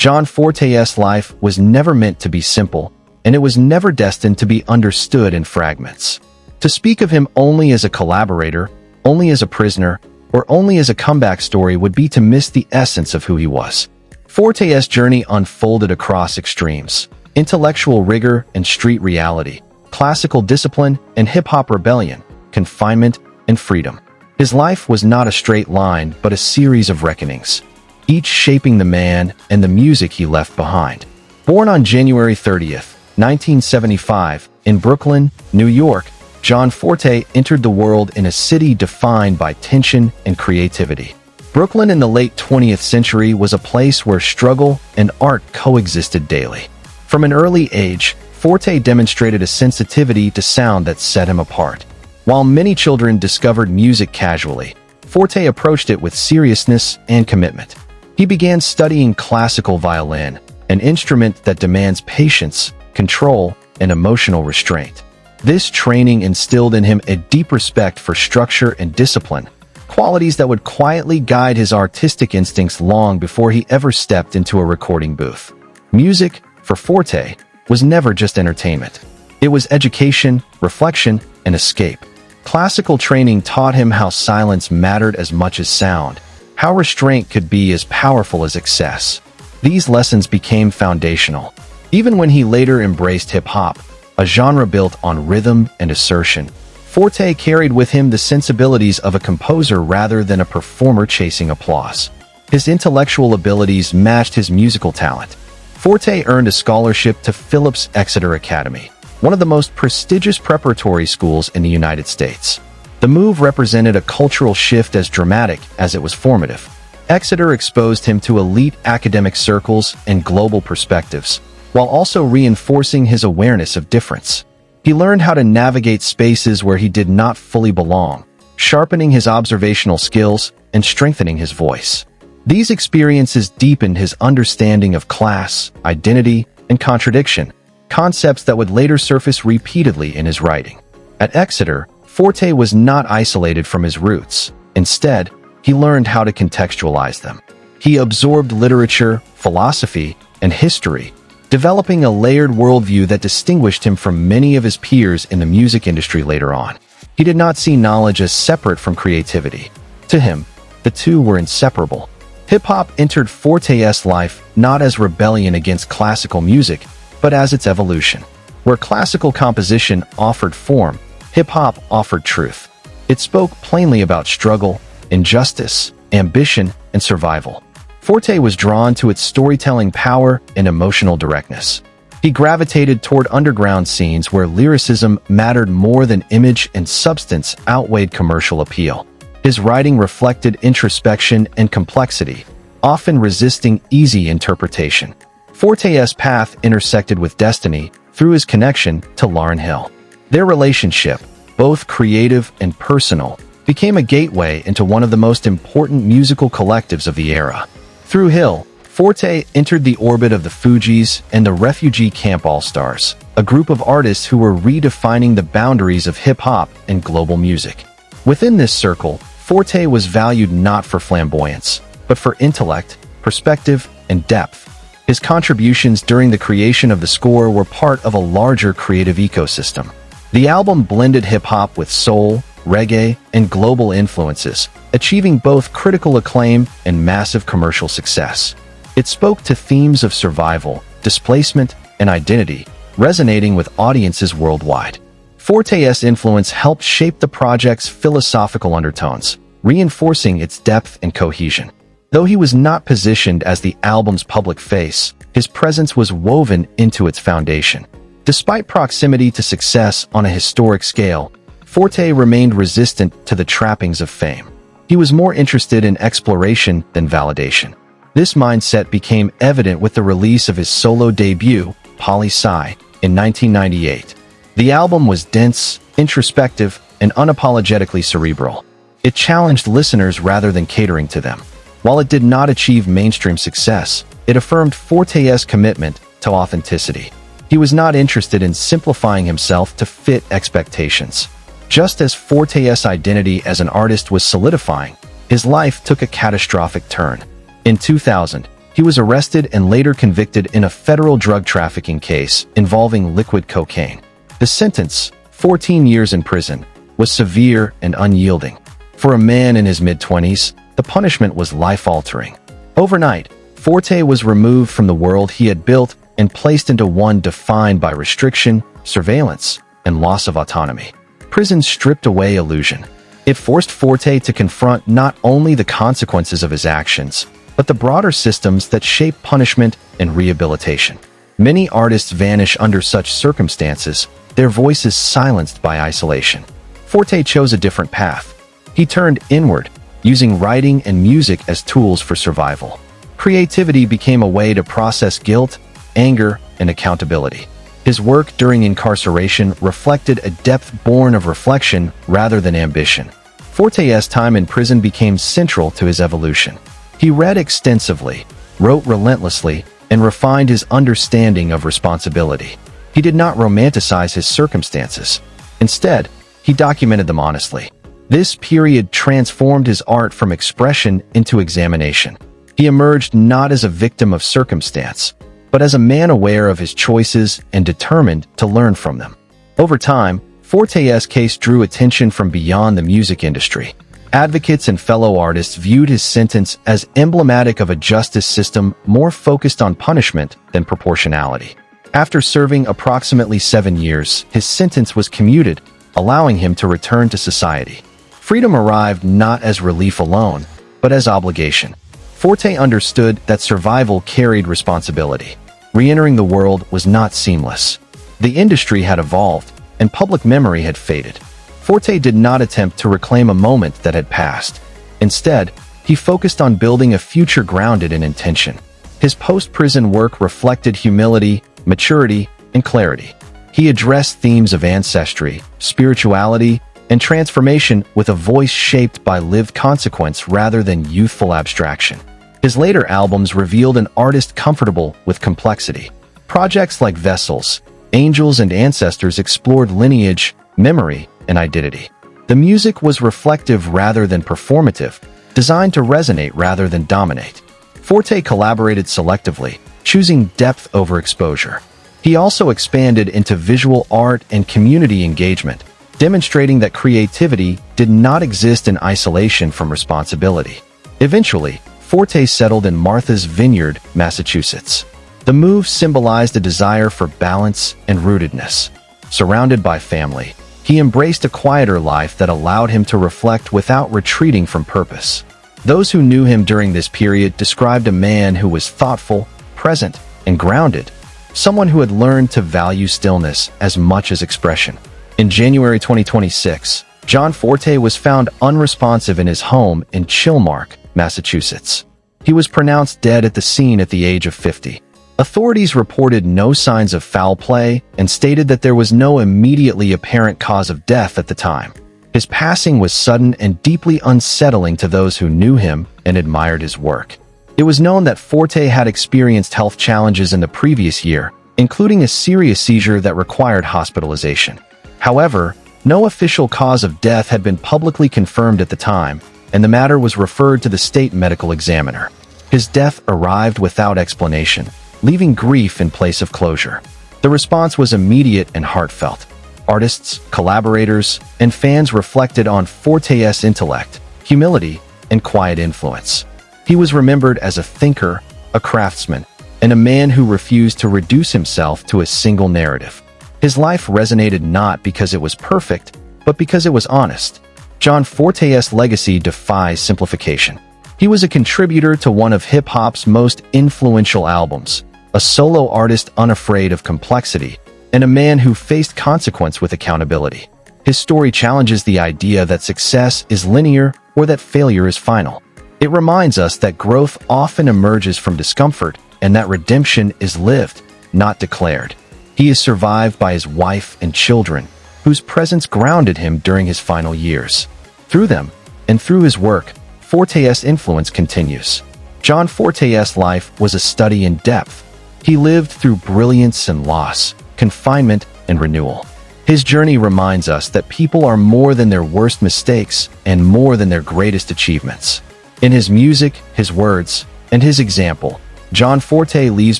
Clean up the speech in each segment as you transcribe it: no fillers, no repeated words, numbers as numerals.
John Forté's life was never meant to be simple, and it was never destined to be understood in fragments. To speak of him only as a collaborator, only as a prisoner, or only as a comeback story would be to miss the essence of who he was. Forté's journey unfolded across extremes: intellectual rigor and street reality, classical discipline and hip-hop rebellion, confinement and freedom. His life was not a straight line, but a series of reckonings, each shaping the man and the music he left behind. Born on January 30th, 1975, in Brooklyn, New York, John Forté entered the world in a city defined by tension and creativity. Brooklyn in the late 20th century was a place where struggle and art coexisted daily. From an early age, Forte demonstrated a sensitivity to sound that set him apart. While many children discovered music casually, Forte approached it with seriousness and commitment. He began studying classical violin, an instrument that demands patience, control, and emotional restraint. This training instilled in him a deep respect for structure and discipline, qualities that would quietly guide his artistic instincts long before he ever stepped into a recording booth. Music, for Forte, was never just entertainment. It was education, reflection, and escape. Classical training taught him how silence mattered as much as sound, how restraint could be as powerful as excess. These lessons became foundational. Even when he later embraced hip-hop, a genre built on rhythm and assertion, Forte carried with him the sensibilities of a composer rather than a performer chasing applause. His intellectual abilities matched his musical talent. Forte earned a scholarship to Phillips Exeter Academy, one of the most prestigious preparatory schools in the United States. The move represented a cultural shift as dramatic as it was formative. Exeter exposed him to elite academic circles and global perspectives, while also reinforcing his awareness of difference. He learned how to navigate spaces where he did not fully belong, sharpening his observational skills and strengthening his voice. These experiences deepened his understanding of class, identity, and contradiction, concepts that would later surface repeatedly in his writing. At Exeter, Forte was not isolated from his roots. Instead, he learned how to contextualize them. He absorbed literature, philosophy, and history, developing a layered worldview that distinguished him from many of his peers in the music industry later on. He did not see knowledge as separate from creativity. To him, the two were inseparable. Hip-hop entered Forté's life not as rebellion against classical music, but as its evolution. Where classical composition offered form, hip-hop offered truth. It spoke plainly about struggle, injustice, ambition, and survival. Forte was drawn to its storytelling power and emotional directness. He gravitated toward underground scenes where lyricism mattered more than image and substance outweighed commercial appeal. His writing reflected introspection and complexity, often resisting easy interpretation. Forté's path intersected with destiny through his connection to Lauryn Hill. Their relationship, both creative and personal, became a gateway into one of the most important musical collectives of the era. Through Hill, Forte entered the orbit of the Fugees and the Refugee Camp All-Stars, a group of artists who were redefining the boundaries of hip-hop and global music. Within this circle, Forte was valued not for flamboyance, but for intellect, perspective, and depth. His contributions during the creation of the score were part of a larger creative ecosystem. The album blended hip-hop with soul, reggae, and global influences, achieving both critical acclaim and massive commercial success. It spoke to themes of survival, displacement, and identity, resonating with audiences worldwide. Forté's influence helped shape the project's philosophical undertones, reinforcing its depth and cohesion. Though he was not positioned as the album's public face, his presence was woven into its foundation. Despite proximity to success on a historic scale, Forte remained resistant to the trappings of fame. He was more interested in exploration than validation. This mindset became evident with the release of his solo debut, Poli-Sci, in 1998. The album was dense, introspective, and unapologetically cerebral. It challenged listeners rather than catering to them. While it did not achieve mainstream success, it affirmed Forté's commitment to authenticity. He was not interested in simplifying himself to fit expectations. Just as Forté's identity as an artist was solidifying, his life took a catastrophic turn. In 2000, He was arrested and later convicted in a federal drug trafficking case involving liquid cocaine. The sentence, 14 years in prison, was severe and unyielding. For a man in his mid-20s, the punishment was life-altering. Overnight, Forte was removed from the world he had built and placed into one defined by restriction, surveillance, and loss of autonomy. Prison stripped away illusion. It forced Forte to confront not only the consequences of his actions, but the broader systems that shape punishment and rehabilitation. Many artists vanish under such circumstances, their voices silenced by isolation. Forte chose a different path. He turned inward, using writing and music as tools for survival. Creativity became a way to process guilt, anger, and accountability. His work during incarceration reflected a depth born of reflection rather than ambition. Forte's time in prison became central to his evolution. He read extensively, wrote relentlessly, and refined his understanding of responsibility. He did not romanticize his circumstances. Instead, he documented them honestly. This period transformed his art from expression into examination. He emerged not as a victim of circumstance, but as a man aware of his choices and determined to learn from them. Over time, Forte's case drew attention from beyond the music industry. Advocates and fellow artists viewed his sentence as emblematic of a justice system more focused on punishment than proportionality. After serving approximately 7 years, his sentence was commuted, allowing him to return to society. Freedom arrived not as relief alone, but as obligation. Forte understood that survival carried responsibility. Re-entering the world was not seamless. The industry had evolved, and public memory had faded. Forte did not attempt to reclaim a moment that had passed. Instead, he focused on building a future grounded in intention. His post-prison work reflected humility, maturity, and clarity. He addressed themes of ancestry, spirituality, and transformation with a voice shaped by lived consequence rather than youthful abstraction. His later albums revealed an artist comfortable with complexity. Projects like Vessels, Angels, and Ancestors explored lineage, memory, and identity. The music was reflective rather than performative, designed to resonate rather than dominate. Forte collaborated selectively, choosing depth over exposure. He also expanded into visual art and community engagement, demonstrating that creativity did not exist in isolation from responsibility. Eventually, Forte settled in Martha's Vineyard, Massachusetts. The move symbolized a desire for balance and rootedness. Surrounded by family, he embraced a quieter life that allowed him to reflect without retreating from purpose. Those who knew him during this period described a man who was thoughtful, present, and grounded, someone who had learned to value stillness as much as expression. In January 2026, John Forté was found unresponsive in his home in Chilmark, Massachusetts. He was pronounced dead at the scene at the age of 50. Authorities reported no signs of foul play and stated that there was no immediately apparent cause of death at the time. His passing was sudden and deeply unsettling to those who knew him and admired his work. It was known that Forte had experienced health challenges in the previous year, including a serious seizure that required hospitalization. However, no official cause of death had been publicly confirmed at the time, and the matter was referred to the state medical examiner. His death arrived without explanation, leaving grief in place of closure. The response was immediate and heartfelt. Artists, collaborators, and fans reflected on Forte's intellect, humility, and quiet influence. He was remembered as a thinker, a craftsman, and a man who refused to reduce himself to a single narrative. His life resonated not because it was perfect, but because it was honest. John Forte's legacy defies simplification. He was a contributor to one of hip-hop's most influential albums, a solo artist unafraid of complexity, and a man who faced consequence with accountability. His story challenges the idea that success is linear or that failure is final. It reminds us that growth often emerges from discomfort and that redemption is lived, not declared. He is survived by his wife and children, whose presence grounded him during his final years. Through them, and through his work, Forte's influence continues. John Forte's life was a study in depth. He lived through brilliance and loss, confinement and renewal. His journey reminds us that people are more than their worst mistakes and more than their greatest achievements. In his music, his words, and his example, John Forte leaves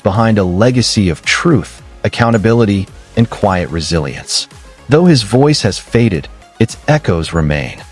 behind a legacy of truth, accountability, and quiet resilience. Though his voice has faded, its echoes remain.